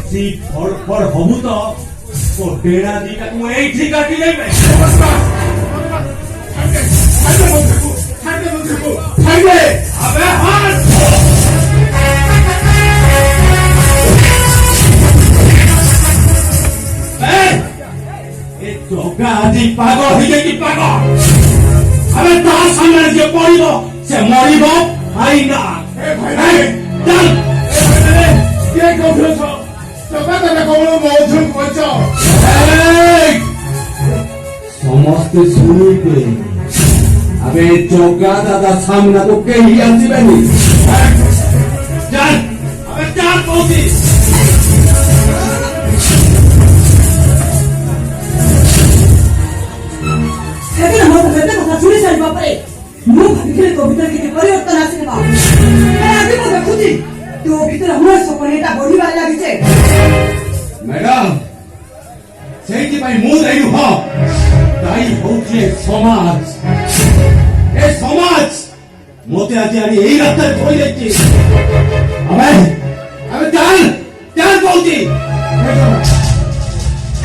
बेसी फड़फड़ हबु तो डेरा दीटा को एठी काटी जाइबे अबे हाथ जगह आज पागल हो जाए पागल अबे तार सामने जे पड़िबो से मरिबो आई ना चल के कहू छ जगह तने कोन मौजूद पछ समस्त सुनिबे अबे जगह दादा सामने तो केही आसीबेनी चल अबे चल पहुंची हेबे न मत हेबे କଥା ଶୁଣି ସାରିବା ପରେ ମୁଁ ଭାବିଥିଲି ତୋ ଭିତରେ କିଛି ପରିବର୍ତ୍ତନ ଆସିବ ଆଜି ମୁଁ ଦେଖୁଛି ତୋ ଭିତରେ ମୋର ସପନଟା ବଢିବାରେ ଲାଗିছে मैडम ସେଇଥି ପାଇଁ ମୁଁ ଦାୟୀ ହଁ ଦାୟୀ ହଉଛି ସମାଜ ଏ ସମାଜ ମୋତେ ଆଜି ଆଣି ଏଇ ରାସ୍ତାରେ ଥୋଇ ଦେଇଛି ଆମେ ଚାଲ ଚାଲ କହୁଛି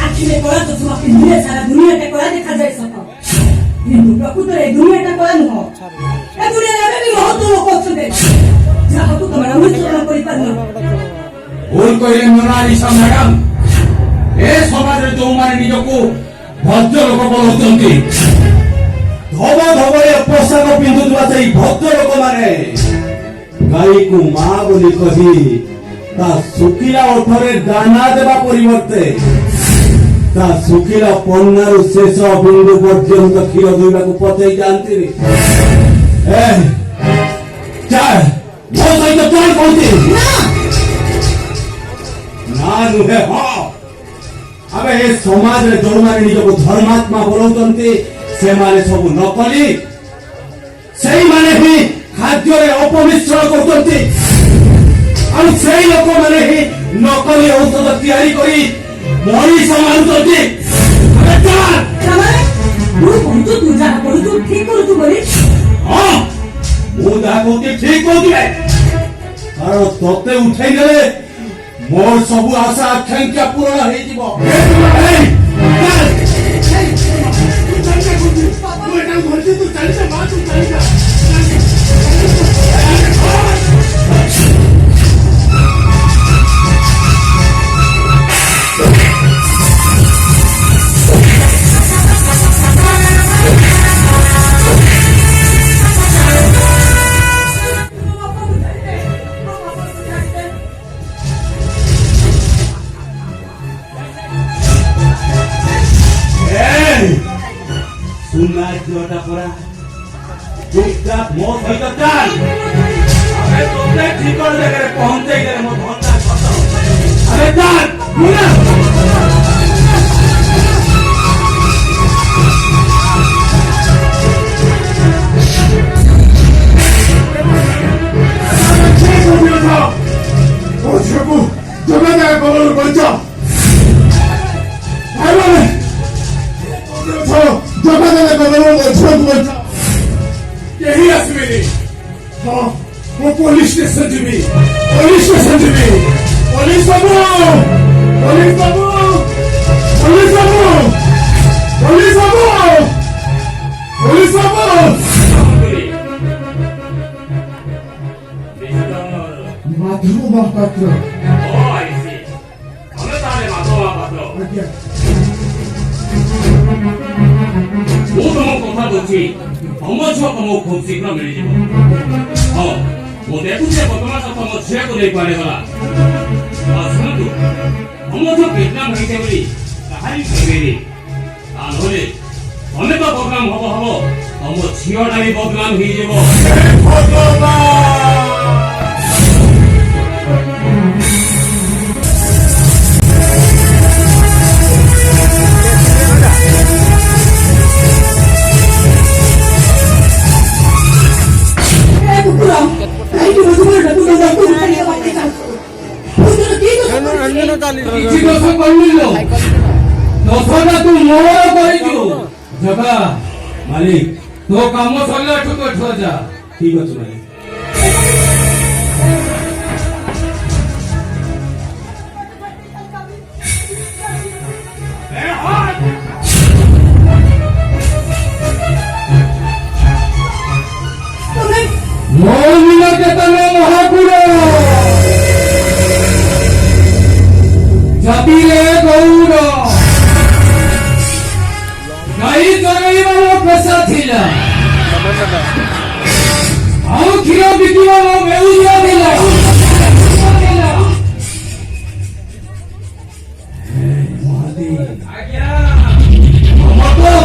ଆଖିରେ କଳା ତ ତୁମକୁ ଦୁନିଆ ସାରା ଦୁନିଆଟା କଳା ଦେଖାଯାଏ ସତ କିନ୍ତୁ ପ୍ରକୃତରେ ଦୁନିଆଟା କଳା ନୁହଁ ଏ ଦୁନିଆରେ ଏବେ ବି ବହୁତ ଲୋକ ଅଛନ୍ତି ଯାହାକୁ ତମେ ଅନୁସରଣ କରିପାରୁନ ଭୁଲ କହିଲେ ମୋନାଲିସା ମ୍ୟାଡାମ ଏ ସମାଜରେ ଯୋଉମାନେ ନିଜକୁ ଭଦ୍ର ଲୋକ ବୋଲୁଛନ୍ତି ଧବ ଧବରେ ପୋଷାକ ପିନ୍ଧୁଥିବା ସେଇ ଭଦ୍ର ଲୋକମାନେ ଗାଈକୁ ମା ବୋଲି କହି ତା ଶୁଖିଲା ଓଠରେ ଦାନା ଦେବା ପରିବର୍ତ୍ତେ ତା ଶୁଖିଲା ପନ୍ନାରୁ ଶେଷ ବିନ୍ଦୁ ପର୍ଯ୍ୟନ୍ତ କ୍ଷୀର ଦୁଇବାକୁ ପଚେଇ ଯାଆନ୍ତିନି ଚାଲ ମୋ ସହିତ ଚାଲ କହୁଛି ନା ନୁହେଁ ହଁ अबे ए समाज रे जोमाने निजको धर्मात्मा बोलौचंती सेमाने सब नकली सेही माने ही खाद्य रे अपमिश्रण करचंती और सेही लोक माने ही नकली औषध तैयारी करी मरीष मारुचंती अबे चल तमरे तू कहतु तू जा कहतु ठीक करतु बोली हां मु जा कहती ठीक कहती कारण तोते उठै गेले मोर सबु आशा आकांक्षा पूर्ण हो जीवो सुना जोटा परा चुपचाप मो सहित चल अबे तोते ठिकर जगह पहुंचे गए मो धंधा खत्म अबे चल मुना ओ छबु जगह ना बोल बचा आलो जगह देने को बोलो छोड़ बचा यही असली हाँ वो पुलिस स्टेशन जीवी पुलिस बाबू पुलिस बाबू पुलिस बाबू पुलिस बाबू पुलिस बाबू माधव महापात्र ମୁଁ ତମ କଥା ଦଉଛି ତମ ଝିଅ ତମକୁ ଖୁବ ଶୀଘ୍ର ମିଳିଯିବ ହଁ ମୁଁ ଦେଖୁଛି ବର୍ତ୍ତମାନ ତମ ଝିଅକୁ ନେଇ କୁଆଡ଼େଗଲା ଶୁଣନ୍ତୁ ତମ ଝିଅ କିଡନାପ ହେଇছে ବୋଲି କାହାରି କହିବେନି ତା ନହେଲେ ତମେ ତ ବଦନାମ ହବ ତମ ଝିଅଟା ବି ବଦନାମ ହେଇଯିବ मालिक तो काम सरला जा ठीक अच्छे मालिक କିରେ ଗୌଡ଼ ଗାଈ ଚରାଇବାର ପେଶା ଥିଲା ଆଉ କ୍ଷୀର ବିକିବାର ବେଉରିଆ ଥିଲା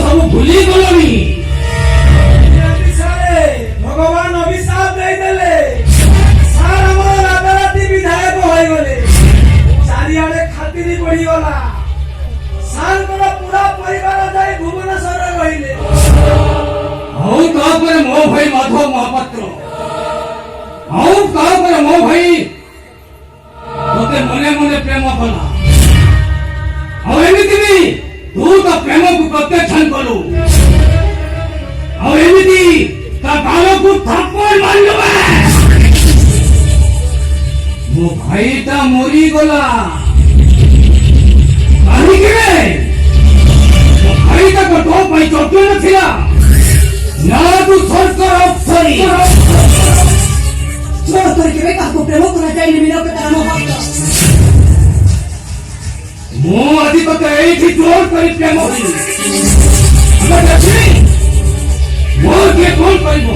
ସବୁ ଭୁଲି ଗଲଣି ভগবান অভিশাপ ଦେଇଦେଲେ ସାର୍ ଆମର ରାତାରାତି ବିଧାୟକ ହୋଇଗଲେ ଚାରିଆଡେ ଖାତିରି ପଡିଗଲା ସାର୍ଙ୍କର ପୁରା ପରିବାର ଯାଇ ଭୁବନେଶ୍ୱରରେ ରହିଲେ ଆଉ ତାପରେ ମୋ ଭାଇ ମାଧବ ମହାପାତ୍ର ଆଉ ତାପରେ ମୋ ଭାଇ ତତେ ମନେ ମନେ ପ୍ରେମ କଲା ଆଉ ଏମିତି ବି ତୁ ତା ପ୍ରେମକୁ ପ୍ରତ୍ୟାଖ୍ୟାନ କଲୁ ଆଉ ଏମିତି ତା ଗାଲକୁ ଥାପଡ଼ ମାରିଲୁ ମୋ ଭାଇଟା ମରିଗଲା କାହିଁକି ମୋ ଭାଇଟା ତୋ ପାଇଁ ଯୋଗ୍ୟ ନଥିଲା ନା ତୁ ସରକାର ଅଫସରୀ ଜୋର କରି କେବେ କାହାକୁ ପ୍ରେମ କରାଯାଏନି ମିନକେତା ରାମ ଭକ୍ତ ମୁଁ ଆଜି ତତେ ଏଇଠି ଜୋର କରି ପ୍ରେମ କଲି ମୋ କିଏ କଣ କରିବ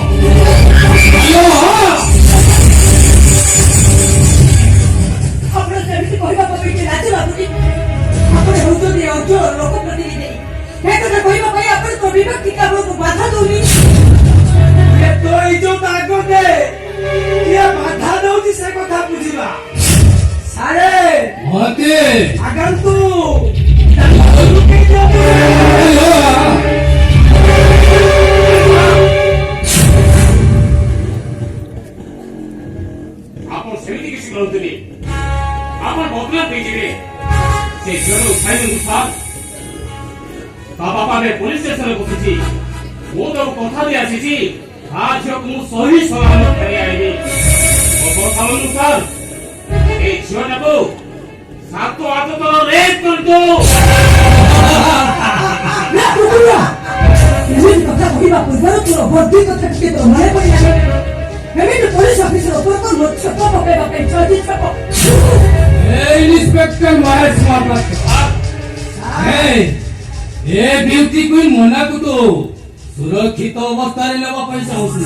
ଆପଣ ସେମିତି କହିବା ପାଇଁ ରାଜି ଲାଗୁନି ଆପଣ ହେଉଛନ୍ତି ଅଞ୍ଚଳ ଲୋକ ପ୍ରତିନିଧି ଏ କଥା କହିବା ପାଇଁ ଆପଣଙ୍କ ବିଭକ୍ତି ଆପଣଙ୍କୁ ବାଧା ଦଉନି ତୋ ଇଜ୍ଜତ ଆଗରେ କିଏ ବାଧା ଦଉଛି ସେ କଥା ବୁଝିବା ସାରେ ମତେ ଆଗନ୍ତୁ ଆପଣ ସେମିତି କିଛି କରନ୍ତୁନି ଆପଣ ବଦନାମ ଦେଇଯିବେ ସେ ଝିଅର ଉଠାଇ ଦିଅନ୍ତୁ ସାର୍ ତା ବାପା ଏବେ ପୋଲିସ ଷ୍ଟେସନରେ ବସିଛି ମୁଁ ତାକୁ କଥା ଦେଇ ଆସିଛି ତା ଝିଅକୁ ମୁଁ ସହି ସଲାମତ ଫେରି ଆଣିବି ମୋ କଥା ମାନୁ ସାର୍ এই ଝିଅଟାକୁ 7-8 ଥର ରେପ୍ କରିଦଉ ଏମିତି କଥା କହିବା ପୂର୍ବରୁ ତୋର ବର୍ଦ୍ଧି କଥା ଟିକେ ତୋର ମନେ ପଡ଼ିଲା ଏମିତି ପୋଲିସ ଅଫିସର ଉପରକୁ ଛେପ ପକାଇବା ପାଇଁ ଚଦି ଛେପ ଇନ୍ସପେକ୍ଟର ମହେଶ ମହାପାତ୍ର ଏ ବ୍ୟୁଟି କୁଇନ୍ ମୋନାକୁ ତୁ ସୁରକ୍ଷିତ ଅବସ୍ଥାରେ ନେବା ପାଇଁ ଚାହୁଁଛୁ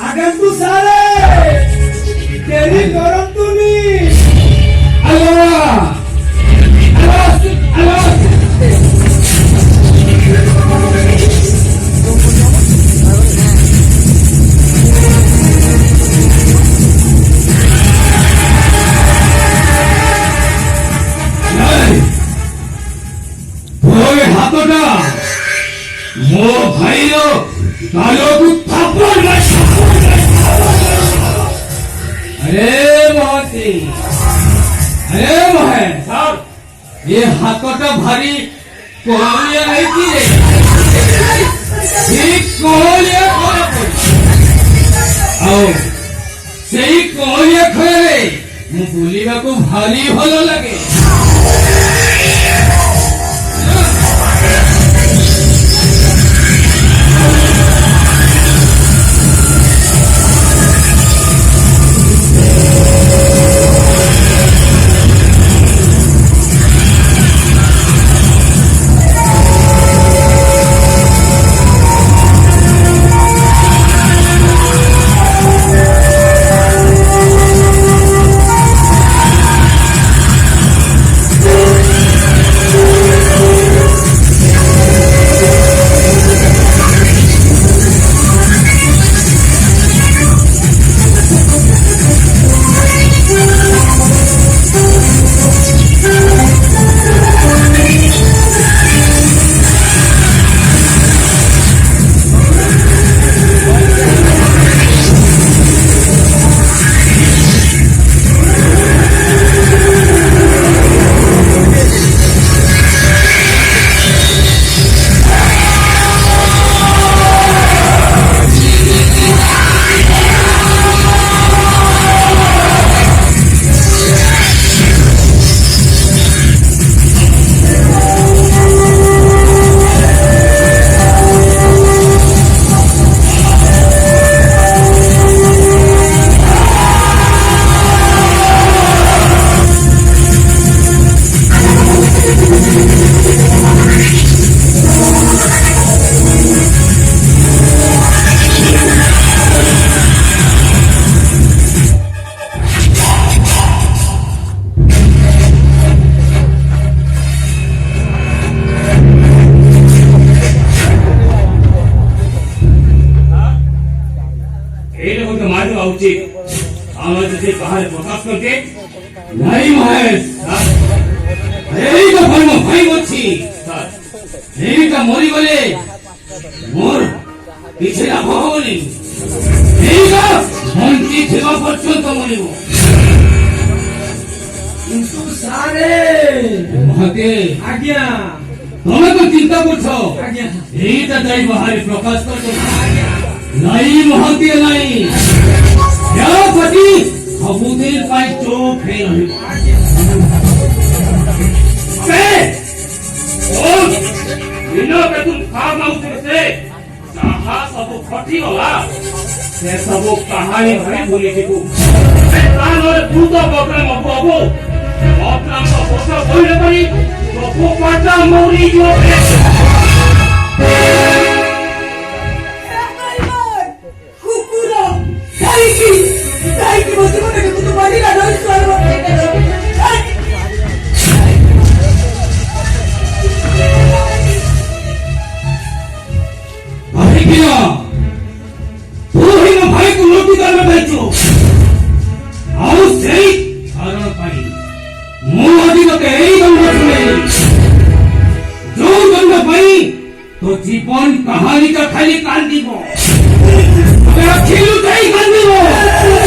ଆଗନ୍ତୁ ସାରେ ଡେରି କରନ୍ତୁନି ହାତଟା ମୋ ଭାଇର ଗାଲକୁ ଥାପଡ଼ ମାରି अरे मोहती अरे मोहन साहब ये हाथोटा भारी कोहलिया नहीं की रे ठीक कोहलिया खोला आओ सही कोहलिया खोले ମୁଁ ବୁଲିବାକୁ ଭାରି ଭଲ ଲାଗେ উচিত আমার যদি কাহারে প্রকাশ করতে নাই মহেশ এইটা ভাই ভাই বলছি এইটা মরি গলে মোর কিছু লাভ হবনি এইটা মন্ত্রী সেবা পর্যন্ত মরিব কিন্তু সারে মহাতে আজ্ঞা তুমি তো চিন্তা করছো আজ্ঞা এইটা যাই বাহারে প্রকাশ করছো নাই মহাতে নাই পতি ସବୁଦିନ ପାଇଁ ଚୁପ୍ ହେଇ ରହିବ ଦିନ ବେତୁ ଫାର୍ମ ହାଉସରେ ସେ ଯାହା ସବୁ ଘଟିଗଲା ସେ ସବୁ କାହାଣୀ ଭଳି ଭୁଲିଯିବୁ ତା ନହେଲେ ତୁ ତ ବଦନାମ ହବୁ ବଦନାମ ବସ କହିଲେ କରି ସବୁ ପାଟା ମରିଯିବ କୁକୁର କାହିଁକି ମୋ ଜୀବନକୁ ତୁ ମାରିଲା ରହିଛୁ ତୁ ହିଁ ମୋ ଭାଇକୁ ଲୁଟି କରିବା ଯାଇଛୁ ଆଉ ସେଇ କାରଣ ପାଇଁ ମୁଁ ଆଜି ତତେ ଏଇ ଦଣ୍ଡ ଶୁଣେଇଲି ଯୋଉ ଦଣ୍ଡ ପାଇଁ ତୋ ଜୀବନ କାହାଣୀଟା ଖାଲି କାନ୍ଦିବ ରଖିଲୁ ଯାଇ କାନ୍ଦିବ